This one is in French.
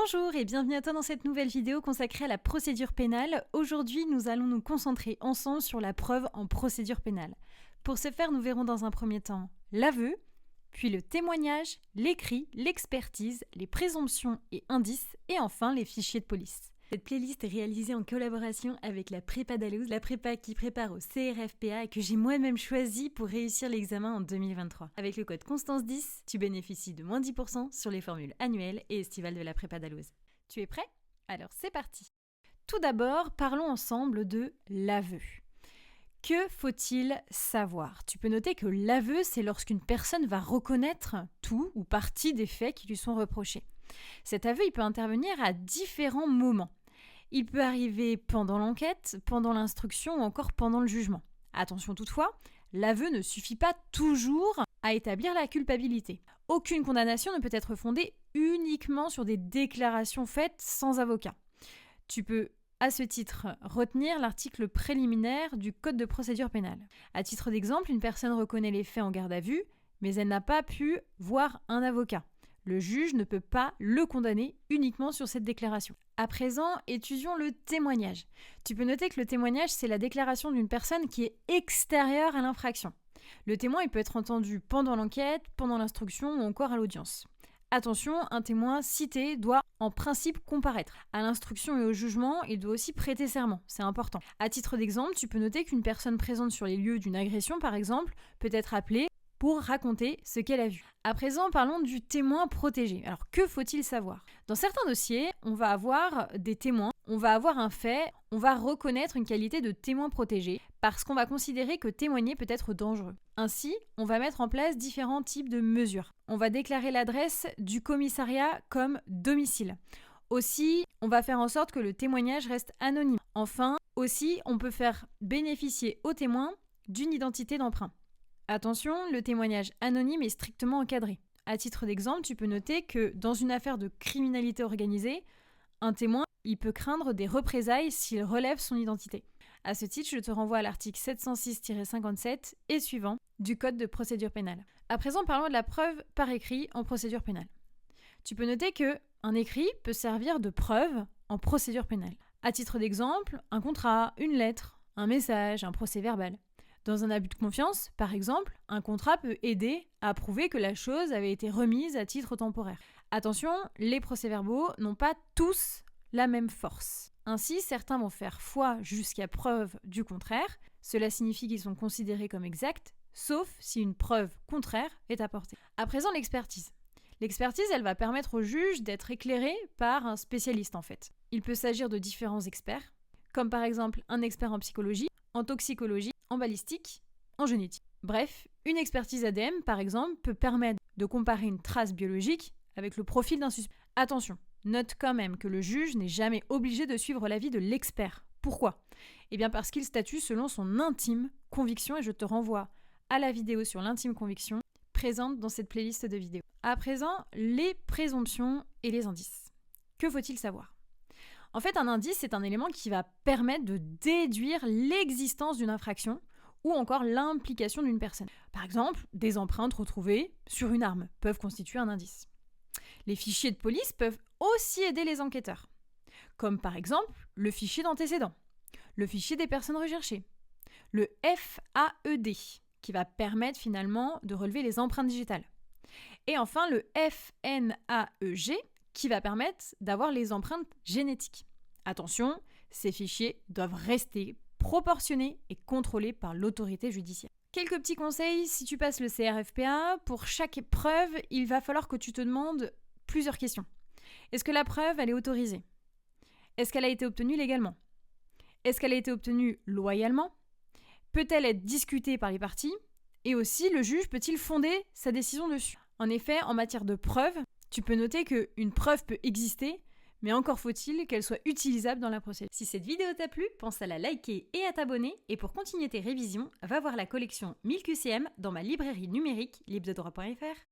Bonjour et bienvenue à toi dans cette nouvelle vidéo consacrée à la procédure pénale. Aujourd'hui, nous allons nous concentrer ensemble sur la preuve en procédure pénale. Pour ce faire, nous verrons dans un premier temps l'aveu, puis le témoignage, l'écrit, l'expertise, les présomptions et indices, et enfin les fichiers de police. Cette playlist est réalisée en collaboration avec la Prépa Dalloz, la prépa qui prépare au CRFPA et que j'ai moi-même choisi pour réussir l'examen en 2023. Avec le code Constance10, tu bénéficies de moins 10% sur les formules annuelles et estivales de la Prépa Dalloz. Tu es prêt? Alors c'est parti! Tout d'abord, parlons ensemble de l'aveu. Que faut-il savoir? Tu peux noter que l'aveu, c'est lorsqu'une personne va reconnaître tout ou partie des faits qui lui sont reprochés. Cet aveu, il peut intervenir à différents moments. Il peut arriver pendant l'enquête, pendant l'instruction ou encore pendant le jugement. Attention toutefois, l'aveu ne suffit pas toujours à établir la culpabilité. Aucune condamnation ne peut être fondée uniquement sur des déclarations faites sans avocat. Tu peux à ce titre retenir l'article préliminaire du Code de procédure pénale. À titre d'exemple, une personne reconnaît les faits en garde à vue, mais elle n'a pas pu voir un avocat. Le juge ne peut pas le condamner uniquement sur cette déclaration. À présent, étudions le témoignage. Tu peux noter que le témoignage, c'est la déclaration d'une personne qui est extérieure à l'infraction. Le témoin, il peut être entendu pendant l'enquête, pendant l'instruction ou encore à l'audience. Attention, un témoin cité doit en principe comparaître. À l'instruction et au jugement, il doit aussi prêter serment, c'est important. À titre d'exemple, tu peux noter qu'une personne présente sur les lieux d'une agression, par exemple, peut être appelée pour raconter ce qu'elle a vu. À présent, parlons du témoin protégé. Alors, que faut-il savoir? Dans certains dossiers, on va avoir des témoins, on va avoir un fait, on va reconnaître une qualité de témoin protégé parce qu'on va considérer que témoigner peut être dangereux. Ainsi, on va mettre en place différents types de mesures. On va déclarer l'adresse du commissariat comme domicile. Aussi, on va faire en sorte que le témoignage reste anonyme. Enfin, aussi, on peut faire bénéficier au témoin d'une identité d'emprunt. Attention, le témoignage anonyme est strictement encadré. À titre d'exemple, tu peux noter que dans une affaire de criminalité organisée, un témoin, il peut craindre des représailles s'il relève son identité. À ce titre, je te renvoie à l'article 706-57 et suivant du Code de procédure pénale. À présent, parlons de la preuve par écrit en procédure pénale. Tu peux noter qu'un écrit peut servir de preuve en procédure pénale. À titre d'exemple, un contrat, une lettre, un message, un procès-verbal. Dans un abus de confiance, par exemple, un contrat peut aider à prouver que la chose avait été remise à titre temporaire. Attention, les procès-verbaux n'ont pas tous la même force. Ainsi, certains vont faire foi jusqu'à preuve du contraire. Cela signifie qu'ils sont considérés comme exacts, sauf si une preuve contraire est apportée. À présent, l'expertise. L'expertise, elle va permettre au juge d'être éclairé par un spécialiste en fait. Il peut s'agir de différents experts, comme par exemple un expert en psychologie, en toxicologie, en balistique, en génétique. Bref, une expertise ADN, par exemple, peut permettre de comparer une trace biologique avec le profil d'un suspect. Attention, note quand même que le juge n'est jamais obligé de suivre l'avis de l'expert. Pourquoi? Eh bien parce qu'il statue selon son intime conviction et je te renvoie à la vidéo sur l'intime conviction présente dans cette playlist de vidéos. À présent, les présomptions et les indices. Que faut-il savoir? En fait, un indice, c'est un élément qui va permettre de déduire l'existence d'une infraction ou encore l'implication d'une personne. Par exemple, des empreintes retrouvées sur une arme peuvent constituer un indice. Les fichiers de police peuvent aussi aider les enquêteurs, comme par exemple le fichier d'antécédents, le fichier des personnes recherchées, le FAED, qui va permettre finalement de relever les empreintes digitales, et enfin le FNAEG, qui va permettre d'avoir les empreintes génétiques. Attention, ces fichiers doivent rester proportionnés et contrôlés par l'autorité judiciaire. Quelques petits conseils si tu passes le CRFPA. Pour chaque preuve, il va falloir que tu te demandes plusieurs questions. Est-ce que la preuve, elle est autorisée? Est-ce qu'elle a été obtenue légalement? Est-ce qu'elle a été obtenue loyalement? Peut-elle être discutée par les parties? Et aussi, le juge peut-il fonder sa décision dessus? En effet, en matière de preuve, tu peux noter qu'une preuve peut exister, mais encore faut-il qu'elle soit utilisable dans la procédure. Si cette vidéo t'a plu, pense à la liker et à t'abonner. Et pour continuer tes révisions, va voir la collection 1000 QCM dans ma librairie numérique libredroit.fr.